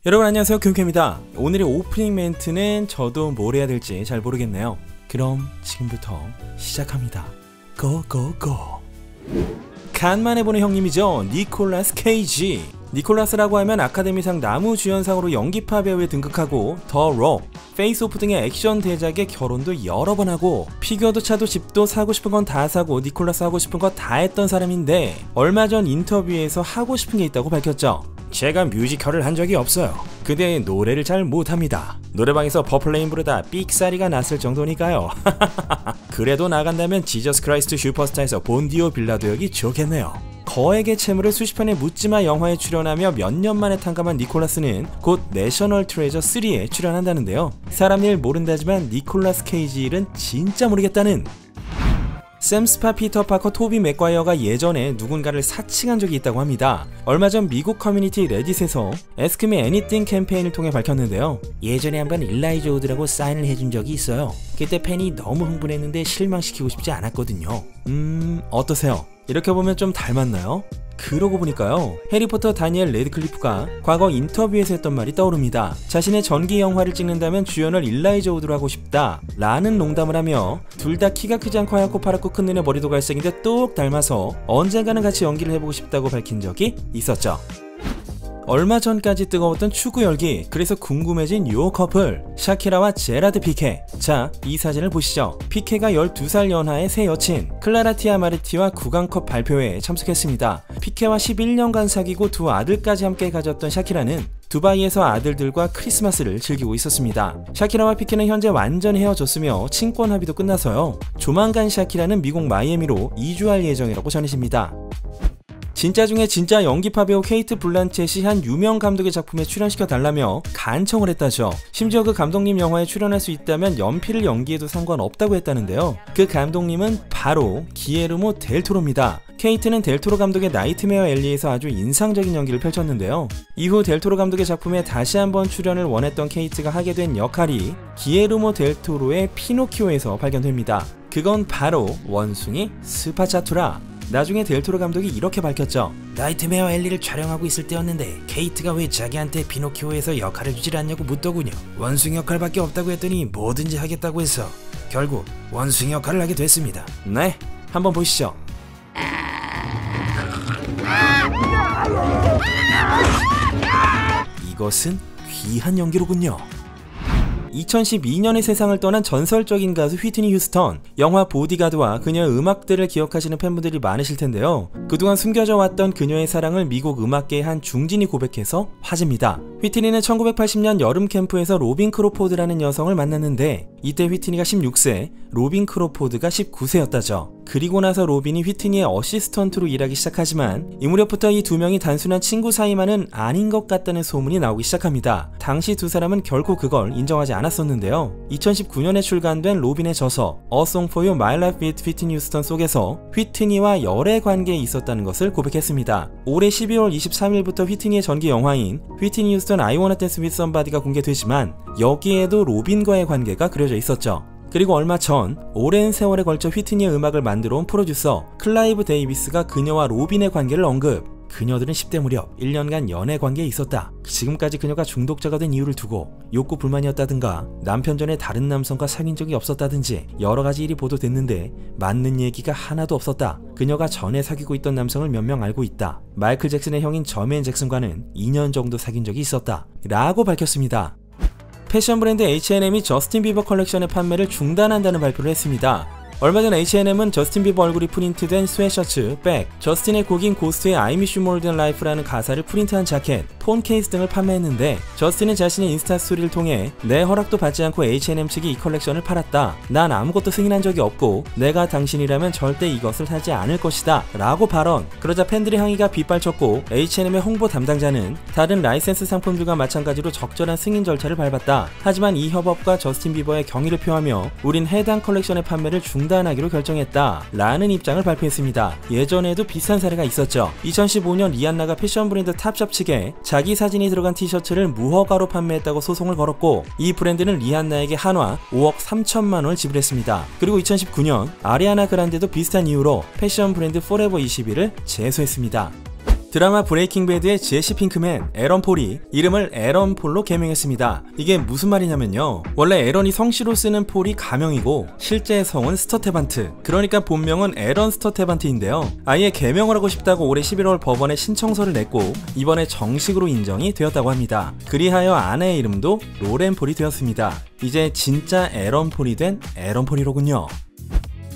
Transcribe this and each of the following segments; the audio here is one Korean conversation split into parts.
여러분 안녕하세요, 균큐입니다. 오늘의 오프닝 멘트는 저도 뭘 해야 될지 잘 모르겠네요. 그럼 지금부터 시작합니다. 고고고. 간만에 보는 형님이죠. 니콜라스 케이지. 니콜라스라고 하면 아카데미상 나무주연상으로 연기파 배우에 등극하고 더 록, 페이스 오프 등의 액션 대작에 결혼도 여러 번 하고 피규어도 차도 집도 사고 싶은 건 다 사고 니콜라스 하고 싶은 거 다 했던 사람인데 얼마 전 인터뷰에서 하고 싶은 게 있다고 밝혔죠. 제가 뮤지컬을 한 적이 없어요. 근데 노래를 잘 못합니다. 노래방에서 퍼플레인 부르다 삑사리가 났을 정도니까요. 그래도 나간다면 지저스 크라이스트 슈퍼스타에서 본디오 빌라도 역이 좋겠네요. 거액의 채무를 수십 편의 묻지마 영화에 출연하며 몇 년 만에 탕감한 니콜라스는 곧 내셔널 트레저 3에 출연한다는데요. 사람 일 모른다지만 니콜라스 케이지 일은 진짜 모르겠다는. 샘 스파, 피터 파커, 토비 맥과이어가 예전에 누군가를 사칭한 적이 있다고 합니다. 얼마 전 미국 커뮤니티 레딧에서 Ask Me Anything 캠페인을 통해 밝혔는데요. 예전에 한번 일라이자 우드라고 사인을 해준 적이 있어요. 그때 팬이 너무 흥분했는데 실망시키고 싶지 않았거든요. 어떠세요? 이렇게 보면 좀 닮았나요? 그러고 보니까요, 해리포터 다니엘 레드클리프가 과거 인터뷰에서 했던 말이 떠오릅니다. 자신의 전기 영화를 찍는다면 주연을 일라이자 우드로 하고 싶다 라는 농담을 하며 둘 다 키가 크지 않고 하얗고 파랗고 큰 눈에 머리도 갈색인데 똑 닮아서 언젠가는 같이 연기를 해보고 싶다고 밝힌 적이 있었죠. 얼마 전까지 뜨거웠던 축구 열기, 그래서 궁금해진 요 커플 샤키라와 제라드 피케. 자, 이 사진을 보시죠. 피케가 12살 연하의 새 여친 클라라 티아 마르티와 구강컵 발표회에 참석했습니다. 피케와 11년간 사귀고 두 아들까지 함께 가졌던 샤키라는 두바이에서 아들들과 크리스마스를 즐기고 있었습니다. 샤키라와 피케는 현재 완전히 헤어졌으며 친권 합의도 끝나서요, 조만간 샤키라는 미국 마이애미로 이주할 예정이라고 전해집니다. 진짜 중에 진짜 연기파 배우 케이트 블란쳇이 한 유명 감독의 작품에 출연시켜달라며 간청을 했다죠. 심지어 그 감독님 영화에 출연할 수 있다면 연필을 연기해도 상관없다고 했다는데요. 그 감독님은 바로 기에르모 델 토로입니다. 케이트는 델 토로 감독의 나이트메어 엘리에서 아주 인상적인 연기를 펼쳤는데요. 이후 델 토로 감독의 작품에 다시 한번 출연을 원했던 케이트가 하게 된 역할이 기에르모 델 토로의 피노키오에서 발견됩니다. 그건 바로 원숭이 스파차투라. 나중에 델 토로 감독이 이렇게 밝혔죠. 나이트메어 엘리를 촬영하고 있을 때였는데 케이트가 왜 자기한테 피노키오에서 역할을 주질 않냐고 묻더군요. 원숭이 역할밖에 없다고 했더니 뭐든지 하겠다고 해서 결국 원숭이 역할을 하게 됐습니다. 네, 한번 보시죠. 이것은 귀한 연기로군요. 2012년에 세상을 떠난 전설적인 가수 휘트니 휴스턴, 영화 보디가드와 그녀의 음악들을 기억하시는 팬분들이 많으실 텐데요. 그동안 숨겨져 왔던 그녀의 사랑을 미국 음악계의 한 중진이 고백해서 화제입니다. 휘트니는 1980년 여름 캠프에서 로빈 크로포드라는 여성을 만났는데 이때 휘트니가 16세, 로빈 크로포드가 19세였다죠. 그리고 나서 로빈이 휘트니의 어시스턴트로 일하기 시작하지만 이 무렵부터 이 두 명이 단순한 친구 사이만은 아닌 것 같다는 소문이 나오기 시작합니다. 당시 두 사람은 결코 그걸 인정하지 않았었는데요. 2019년에 출간된 로빈의 저서 A Song for You My Life with Whitney Houston 속에서 휘트니와 열애 관계에 있었다는 것을 고백했습니다. 올해 12월 23일부터 휘트니의 전기 영화인 휘트니 휴스턴 I Wanna Dance with Somebody가 공개되지만 여기에도 로빈과의 관계가 그려져 있었죠. 그리고 얼마 전 오랜 세월에 걸쳐 휘트니의 음악을 만들어 온 프로듀서 클라이브 데이비스가 그녀와 로빈의 관계를 언급. 그녀들은 10대 무렵 1년간 연애 관계에 있었다. 지금까지 그녀가 중독자가 된 이유를 두고 욕구 불만이었다든가 남편 전에 다른 남성과 사귄 적이 없었다든지 여러가지 일이 보도됐는데 맞는 얘기가 하나도 없었다. 그녀가 전에 사귀고 있던 남성을 몇 명 알고 있다. 마이클 잭슨의 형인 저메인 잭슨과는 2년 정도 사귄 적이 있었다 라고 밝혔습니다. 패션 브랜드 H&M이 저스틴 비버 컬렉션의 판매를 중단한다는 발표를 했습니다. 얼마 전 H&M은 저스틴 비버 얼굴이 프린트된 스웨셔츠, 백, 저스틴의 곡인 고스트의 I Miss You More Than Life라는 가사를 프린트한 자켓, 폰 케이스 등을 판매했는데 저스틴은 자신의 인스타 스토리를 통해 내 허락도 받지 않고 H&M 측이 이 컬렉션을 팔았다. 난 아무것도 승인한 적이 없고 내가 당신이라면 절대 이것을 사지 않을 것이다 라고 발언. 그러자 팬들의 항의가 빗발쳤고 H&M의 홍보 담당자는 다른 라이센스 상품들과 마찬가지로 적절한 승인 절차를 밟았다. 하지만 이 협업과 저스틴 비버의 경의를 표하며 우린 해당 컬렉션의 판매를 중단하기로 결정했다 라는 입장을 발표했습니다. 예전에도 비슷한 사례가 있었죠. 2015년 리안나가 패션 브랜드 탑샵 측에 자기 사진이 들어간 티셔츠를 무허가로 판매했다고 소송을 걸었고 이 브랜드는 리안나에게 한화 5억 3천만 원을 지불했습니다. 그리고 2019년 아리아나 그란데도 비슷한 이유로 패션 브랜드 포레버 21을 제소했습니다. 드라마 브레이킹 배드의 제시 핑크맨 에런 폴이 이름을 에런 폴로 개명했습니다. 이게 무슨 말이냐면요, 원래 에런이 성씨로 쓰는 폴이 가명이고 실제 성은 스터테반트, 그러니까 본명은 에런 스터테반트인데요. 아예 개명을 하고 싶다고 올해 11월 법원에 신청서를 냈고 이번에 정식으로 인정이 되었다고 합니다. 그리하여 아내의 이름도 로렌 폴이 되었습니다. 이제 진짜 에런 폴이 된 에런 폴이로군요.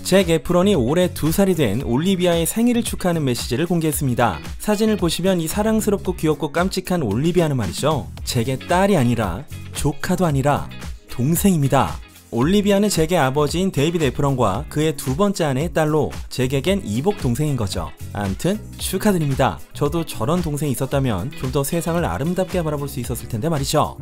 잭 에프런이 올해 2살이 된 올리비아의 생일을 축하하는 메시지를 공개했습니다. 사진을 보시면 이 사랑스럽고 귀엽고 깜찍한 올리비아는 말이죠, 잭의 딸이 아니라 조카도 아니라 동생입니다. 올리비아는 잭의 아버지인 데이비드 에프런과 그의 두 번째 아내의 딸로 잭에겐 이복 동생인 거죠. 암튼 축하드립니다. 저도 저런 동생이 있었다면 좀 더 세상을 아름답게 바라볼 수 있었을 텐데 말이죠.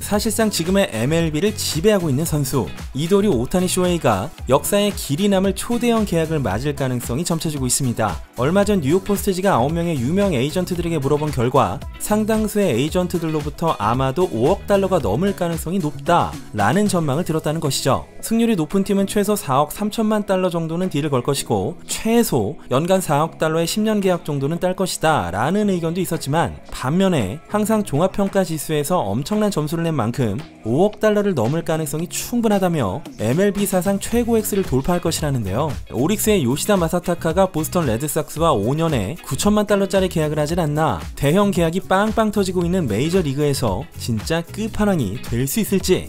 사실상 지금의 MLB를 지배하고 있는 선수 이도리 오타니 쇼헤이가 역사에 길이 남을 초대형 계약을 맞을 가능성이 점쳐지고 있습니다. 얼마 전 뉴욕포스트지가 9명의 유명 에이전트들에게 물어본 결과 상당수의 에이전트들로부터 아마도 5억 달러가 넘을 가능성이 높다 라는 전망을 들었다는 것이죠. 승률이 높은 팀은 최소 4억 3천만 달러 정도는 딜을 걸 것이고 최소 연간 4억 달러의 10년 계약 정도는 딸 것이다 라는 의견도 있었지만, 반면에 항상 종합평가 지수에서 엄청난 점수를 낸 만큼 5억 달러를 넘을 가능성이 충분하다며 MLB 사상 최고 액수를 돌파할 것이라는데요. 오릭스의 요시다 마사타카가 보스턴 레드삭스와 5년에 9천만 달러짜리 계약을 하진 않나 대형 계약이 빵빵 터지고 있는 메이저리그에서 진짜 끝판왕이 될 수 있을지.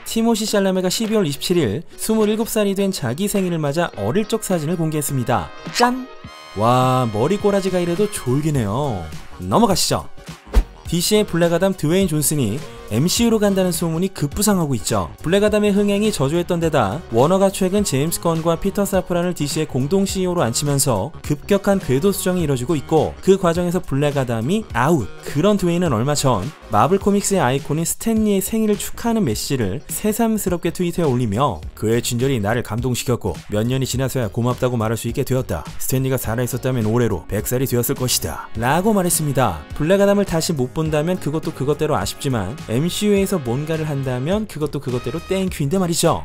티모시 샬라메가 12월 27일 27살이 된 자기 생일을 맞아 어릴 적 사진을 공개했습니다. 짠! 와, 머리 꼬라지가 이래도 졸기네요. 넘어가시죠. DC의 블랙아담 드웨인 존슨이 MCU로 간다는 소문이 급부상하고 있죠. 블랙아담의 흥행이 저조했던 데다 워너가 최근 제임스 건과 피터 사프란을 DC의 공동 CEO로 앉히면서 급격한 궤도 수정이 이뤄지고 있고, 그 과정에서 블랙아담이 아웃. 그런 드웨인은 얼마 전 마블 코믹스의 아이콘인 스탠 리의 생일을 축하하는 메시지를 새삼스럽게 트위터에 올리며 그의 친절이 나를 감동시켰고 몇 년이 지나서야 고맙다고 말할 수 있게 되었다. 스탠 리가 살아있었다면 올해로 100살이 되었을 것이다 라고 말했습니다. 블랙아담을 다시 못 본다면 그것도 그것대로 아쉽지만 MCU에서 뭔가를 한다면 그것도 그것대로 땡큐인데 말이죠.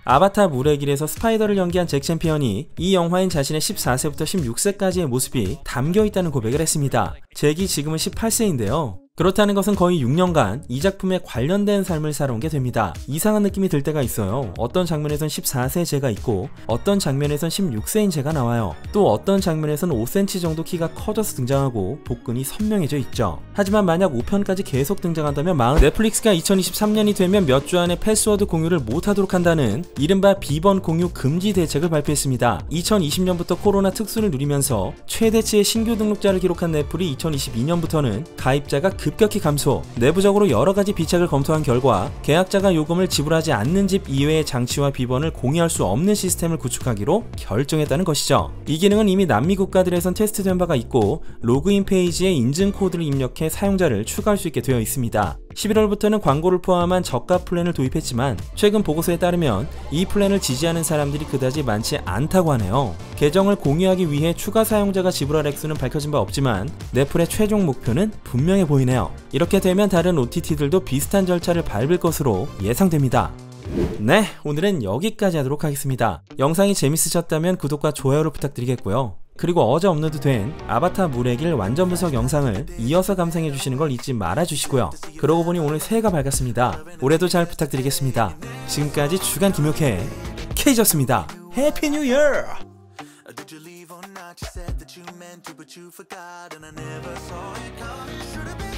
아바타 물의 길에서 스파이더를 연기한 잭 챔피언이 이 영화엔 자신의 14세부터 16세까지의 모습이 담겨있다는 고백을 했습니다. 잭이 지금은 18세인데요. 그렇다는 것은 거의 6년간 이 작품에 관련된 삶을 살아온 게 됩니다. 이상한 느낌이 들 때가 있어요. 어떤 장면에선 14세 제가 있고 어떤 장면에선 16세인 제가 나와요. 또 어떤 장면에선 5cm 정도 키가 커져서 등장하고 복근이 선명해져 있죠. 하지만 만약 5편까지 계속 등장한다면 넷플릭스가 2023년이 되면 몇 주 안에 패스워드 공유를 못하도록 한다는 이른바 비번 공유 금지 대책을 발표했습니다. 2020년부터 코로나 특수를 누리면서 최대치의 신규 등록자를 기록한 넷플이 2022년부터는 가입자가 급격히 감소, 내부적으로 여러가지 비책을 검토한 결과 계약자가 요금을 지불하지 않는 집 이외의 장치와 비번을 공유할 수 없는 시스템을 구축하기로 결정했다는 것이죠. 이 기능은 이미 남미 국가들에선 테스트된 바가 있고 로그인 페이지에 인증 코드를 입력해 사용자를 추가할 수 있게 되어 있습니다. 11월부터는 광고를 포함한 저가 플랜을 도입했지만 최근 보고서에 따르면 이 플랜을 지지하는 사람들이 그다지 많지 않다고 하네요. 계정을 공유하기 위해 추가 사용자가 지불할 액수는 밝혀진 바 없지만 넷플의 최종 목표는 분명해 보이네요. 이렇게 되면 다른 OTT들도 비슷한 절차를 밟을 것으로 예상됩니다. 네, 오늘은 여기까지 하도록 하겠습니다. 영상이 재밌으셨다면 구독과 좋아요를 부탁드리겠고요. 그리고 어제 업로드된 아바타 물의 길 완전 분석 영상을 이어서 감상해주시는 걸 잊지 말아주시고요. 그러고 보니 오늘 새해가 밝았습니다. 올해도 잘 부탁드리겠습니다. 지금까지 주간 김효케 K였습니다. 해피 뉴 이어! Did you leave or not? You said that you meant to, but you forgot, and I never saw it coming. Should have been